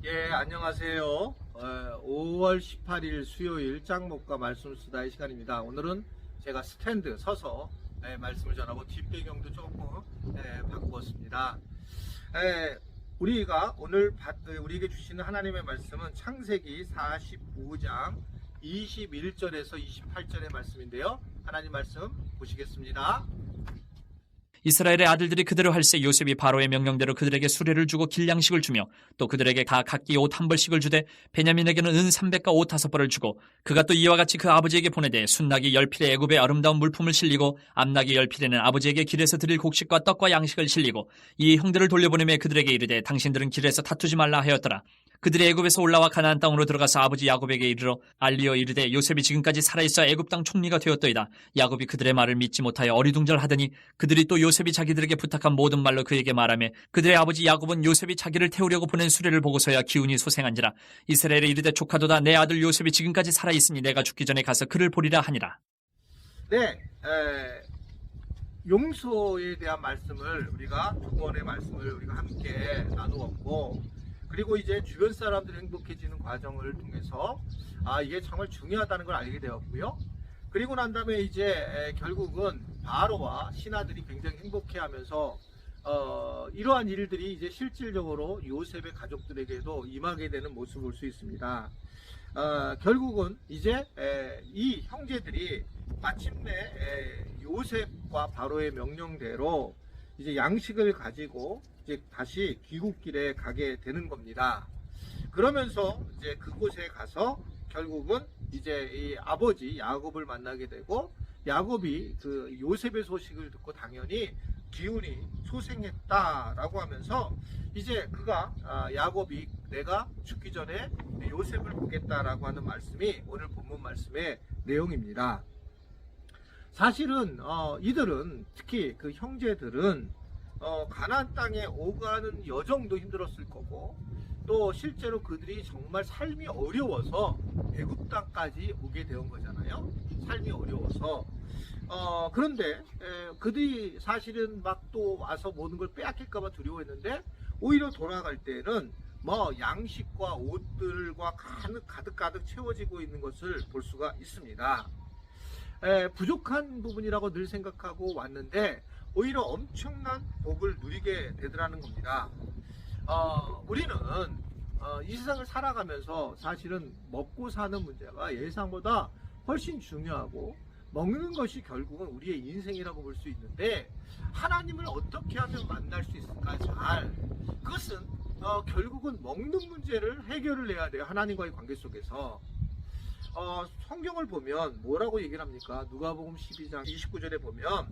예, 안녕하세요. 5월 18일 수요일 짱목과 말씀 수다의 시간입니다. 오늘은 제가 스탠드 서서 말씀을 전하고 뒷배경도 조금 바꾸었습니다. 우리가 오늘 우리에게 주시는 하나님의 말씀은 창세기 45장 21절에서 28절의 말씀인데요. 하나님 말씀 보시겠습니다. 이스라엘의 아들들이 그대로 할세 요셉이 바로의 명령대로 그들에게 수레를 주고 길양식을 주며 또 그들에게 다 각기 옷 한 벌씩을 주되 베냐민에게는 은 300과 옷 5벌을 주고 그가 또 이와 같이 그 아버지에게 보내되 순나기 10필에 애굽의 아름다운 물품을 실리고 암나기 10필에는 아버지에게 길에서 드릴 곡식과 떡과 양식을 실리고 이 형들을 돌려보내며 그들에게 이르되 당신들은 길에서 다투지 말라 하였더라. 그들이 애굽에서 올라와 가나안 땅으로 들어가서 아버지 야곱에게 이르러 알리어 이르되 요셉이 지금까지 살아있어 애굽 땅 총리가 되었더이다. 야곱이 그들의 말을 믿지 못하여 어리둥절하더니 그들이 또 요셉이 자기들에게 부탁한 모든 말로 그에게 말하며 그들의 아버지 야곱은 요셉이 자기를 태우려고 보낸 수레를 보고서야 기운이 소생한지라. 이스라엘에 이르되 조카도다 내 아들 요셉이 지금까지 살아있으니 내가 죽기 전에 가서 그를 보리라 하니라. 용서에 대한 말씀을 우리가 두 번의 말씀을 우리가 함께 나누었고, 그리고 이제 주변 사람들이 행복해지는 과정을 통해서 이게 정말 중요하다는 걸 알게 되었고요. 그리고 난 다음에 이제 결국은 바로와 신하들이 굉장히 행복해하면서 이러한 일들이 이제 실질적으로 요셉의 가족들에게도 임하게 되는 모습을 볼 수 있습니다. 결국은 이제 이 형제들이 마침내 요셉과 바로의 명령대로 이제 양식을 가지고 이제 다시 귀국길에 가게 되는 겁니다. 그러면서 이제 그곳에 가서 결국은 이제 이 아버지 야곱을 만나게 되고, 야곱이 그 요셉의 소식을 듣고 당연히 기운이 소생했다라고 하면서 이제 그가 야곱이 내가 죽기 전에 요셉을 보겠다라고 하는 말씀이 오늘 본문 말씀의 내용입니다. 사실은 이들은, 특히 그 형제들은 가나안 땅에 오가는 여정도 힘들었을 거고, 또 실제로 그들이 정말 삶이 어려워서 애굽 땅까지 오게 된 거잖아요. 삶이 어려워서. 그런데 그들이 사실은 막 또 와서 모든 걸 빼앗길까봐 두려워했는데, 오히려 돌아갈 때는 뭐 양식과 옷들과 가득 채워지고 있는 것을 볼 수가 있습니다. 부족한 부분이라고 늘 생각하고 왔는데 오히려 엄청난 복을 누리게 되더라는 겁니다. 우리는 이 세상을 살아가면서 사실은 먹고 사는 문제가 예상보다 훨씬 중요하고, 먹는 것이 결국은 우리의 인생이라고 볼 수 있는데, 하나님을 어떻게 하면 만날 수 있을까? 그것은 결국은 먹는 문제를 해결을 해야 돼요. 하나님과의 관계 속에서. 성경을 보면 뭐라고 얘기를 합니까? 누가복음 12장 29절에 보면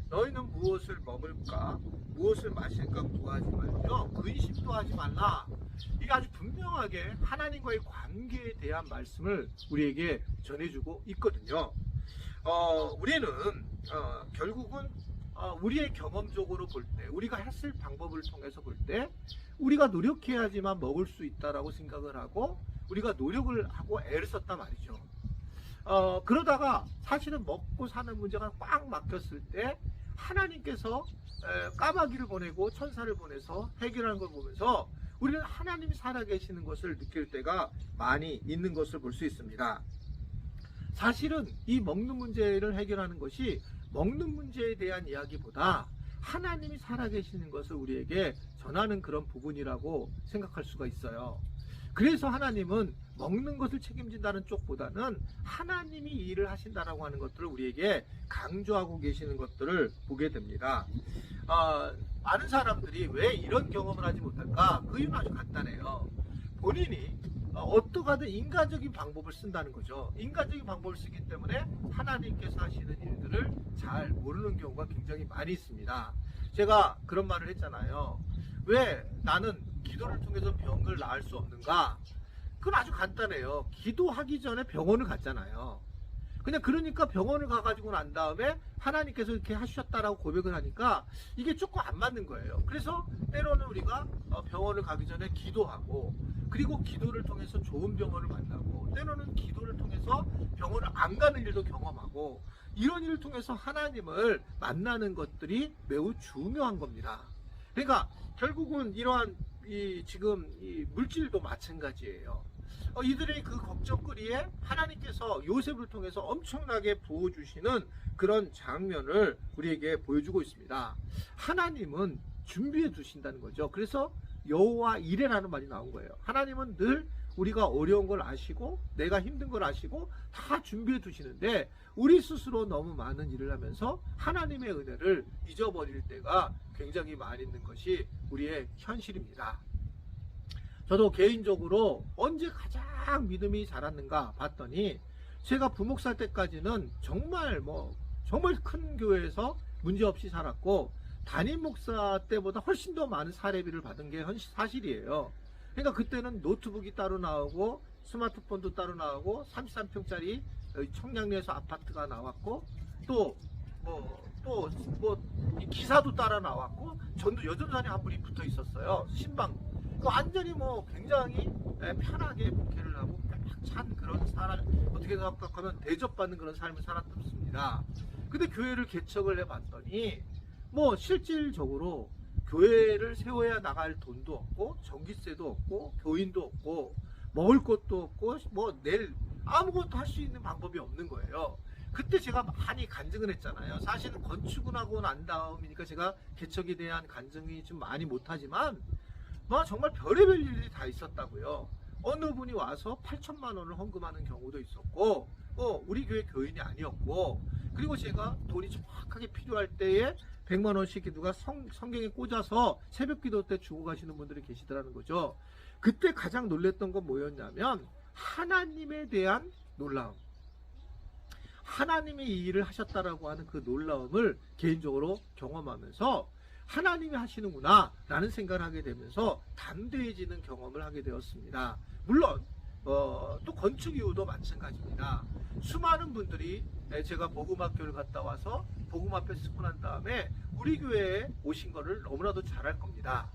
너희는 무엇을 먹을까? 무엇을 마실까? 구하지 말며 근심도 하지 말라. 이게 아주 분명하게 하나님과의 관계에 대한 말씀을 우리에게 전해주고 있거든요. 우리는 결국은 우리의 경험적으로 볼 때, 우리가 했을 방법을 통해서 볼 때 우리가 노력해야지만 먹을 수 있다라고 생각을 하고 우리가 노력을 하고 애를 썼단 말이죠. 그러다가 사실은 먹고 사는 문제가 꽉 막혔을 때 하나님께서 까마귀를 보내고 천사를 보내서 해결하는 걸 보면서 우리는 하나님이 살아계시는 것을 느낄 때가 많이 있는 것을 볼 수 있습니다. 사실은 이 먹는 문제를 해결하는 것이 먹는 문제에 대한 이야기보다 하나님이 살아계시는 것을 우리에게 전하는 그런 부분이라고 생각할 수가 있어요. 그래서 하나님은 먹는 것을 책임진다는 쪽보다는 하나님이 이 일을 하신다라고 하는 것들을 우리에게 강조하고 계시는 것들을 보게 됩니다. 많은 사람들이 왜 이런 경험을 하지 못할까? 그 이유는 아주 간단해요. 본인이 어떠하든 인간적인 방법을 쓴다는 거죠. 인간적인 방법을 쓰기 때문에 하나님께서 하시는 일들을 잘 모르는 경우가 굉장히 많이 있습니다. 제가 그런 말을 했잖아요. 왜 나는 기도를 통해서 병을 나을 수 없는가? 그건 아주 간단해요. 기도하기 전에 병원을 갔잖아요. 그냥 그러니까 병원을 가가지고 난 다음에 하나님께서 이렇게 하셨다라고 고백을 하니까 이게 조금 안 맞는 거예요. 그래서 때로는 우리가 병원을 가기 전에 기도하고, 그리고 기도를 통해서 좋은 병원을 만나고, 때로는 기도를 통해서 병원을 안 가는 일도 경험하고, 이런 일을 통해서 하나님을 만나는 것들이 매우 중요한 겁니다. 그러니까 결국은 이러한 지금 이 물질도 마찬가지예요. 이들의 그 걱정거리에 하나님께서 요셉을 통해서 엄청나게 부어주시는 그런 장면을 우리에게 보여주고 있습니다. 하나님은 준비해 두신다는 거죠. 그래서 여호와 이레라는 말이 나온 거예요. 하나님은 늘 우리가 어려운 걸 아시고 내가 힘든 걸 아시고 다 준비해 두시는데 우리 스스로 너무 많은 일을 하면서 하나님의 은혜를 잊어버릴 때가 굉장히 많이 있는 것이 우리의 현실입니다. 저도 개인적으로 언제 가장 믿음이 자랐는가 봤더니 제가 부목사 때까지는 정말 큰 교회에서 문제없이 살았고 담임 목사 때보다 훨씬 더 많은 사례비를 받은 게 사실이에요. 그러니까 그때는 노트북이 따로 나오고 스마트폰도 따로 나오고 33평짜리 청량리에서 아파트가 나왔고 또 이 기사도 따라 나왔고 여전산에 한 분이 붙어 있었어요. 신방. 완전히 굉장히 편하게 목회를 하고 꽉찬 그런 사람, 어떻게 생각하면 대접받는 그런 삶을 살았습니다. 근데 교회를 개척을 해봤더니 실질적으로 교회를 세워야 나갈 돈도 없고 전기세도 없고 교인도 없고 먹을 것도 없고 내일 아무것도 할 수 있는 방법이 없는 거예요. 그때 제가 많이 간증을 했잖아요. 사실은 건축을 하고 난 다음이니까 제가 개척에 대한 간증이 좀 많이 못하지만 정말 별의별 일이 다 있었다고요. 어느 분이 와서 8천만 원을 헌금하는 경우도 있었고 우리 교회 교인이 아니었고, 그리고 제가 돈이 정확하게 필요할 때에 100만 원씩 누가 성경에 꽂아서 새벽 기도 때 주고 가시는 분들이 계시더라는 거죠. 그때 가장 놀랬던 건 뭐였냐면 하나님에 대한 놀라움, 하나님이 이 일을 하셨다라고 하는 그 놀라움을 개인적으로 경험하면서 하나님이 하시는구나 라는 생각을 하게 되면서 담대해지는 경험을 하게 되었습니다. 물론 또 건축 이후도 마찬가지입니다. 수많은 분들이 제가 복음학교를 갔다 와서 복음학교 쓰고 난 다음에 우리 교회에 오신 거를 너무나도 잘할 겁니다.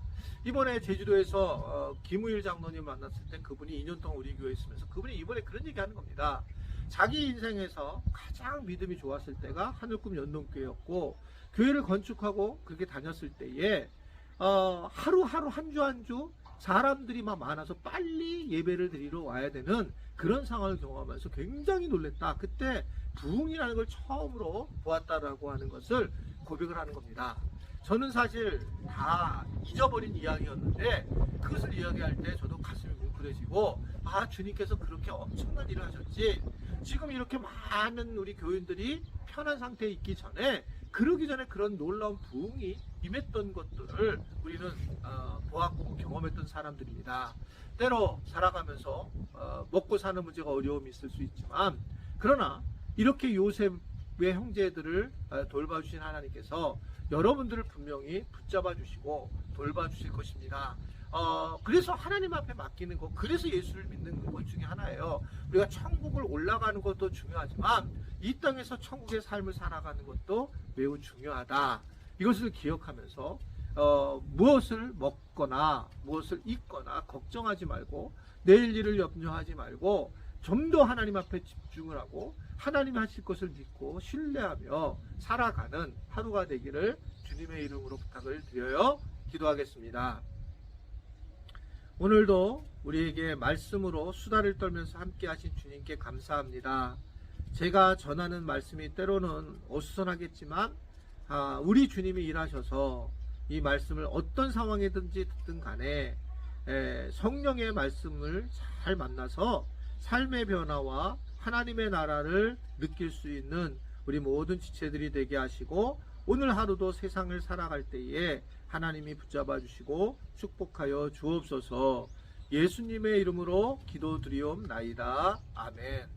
이번에 제주도에서 김우일 장로님 만났을 때 그분이 2년 동안 우리 교회에 있으면서 그분이 이번에 그런 얘기 하는 겁니다. 자기 인생에서 가장 믿음이 좋았을 때가 하늘꿈 연동교회였고, 교회를 건축하고 그렇게 다녔을 때에 하루하루 한 주 한 주 사람들이 많아서 빨리 예배를 드리러 와야 되는 그런 상황을 경험하면서 굉장히 놀랬다. 그때 부흥이라는 걸 처음으로 보았다라고 하는 것을 고백을 하는 겁니다. 저는 사실 다 잊어버린 이야기였는데 그것을 이야기할 때 저도 가슴이 뭉클해지고, 주님께서 그렇게 엄청난 일을 하셨지, 지금 이렇게 많은 우리 교인들이 편한 상태에 있기 전에, 그러기 전에 그런 놀라운 부흥이 임했던 것들을 우리는 보았고 경험했던 사람들입니다. 때로 살아가면서 먹고 사는 문제가 어려움이 있을 수 있지만, 그러나 이렇게 요셉의 형제들을 돌봐주신 하나님께서 여러분들을 분명히 붙잡아 주시고 돌봐주실 것입니다. 그래서 하나님 앞에 맡기는 것, 그래서 예수를 믿는 것 중에 하나예요. 우리가 천국을 올라가는 것도 중요하지만 이 땅에서 천국의 삶을 살아가는 것도 매우 중요하다. 이것을 기억하면서 무엇을 먹거나 무엇을 입거나 걱정하지 말고 내일 일을 염려하지 말고 좀 더 하나님 앞에 집중을 하고 하나님이 하실 것을 믿고 신뢰하며 살아가는 하루가 되기를 주님의 이름으로 부탁을 드려요. 기도하겠습니다. 오늘도 우리에게 말씀으로 수다를 떨면서 함께 하신 주님께 감사합니다. 제가 전하는 말씀이 때로는 어수선하겠지만 우리 주님이 일하셔서 이 말씀을 어떤 상황이든지 듣든 간에 성령의 말씀을 잘 만나서 삶의 변화와 하나님의 나라를 느낄 수 있는 우리 모든 지체들이 되게 하시고, 오늘 하루도 세상을 살아갈 때에 하나님이 붙잡아 주시고 축복하여 주옵소서. 예수님의 이름으로 기도드리옵나이다. 아멘.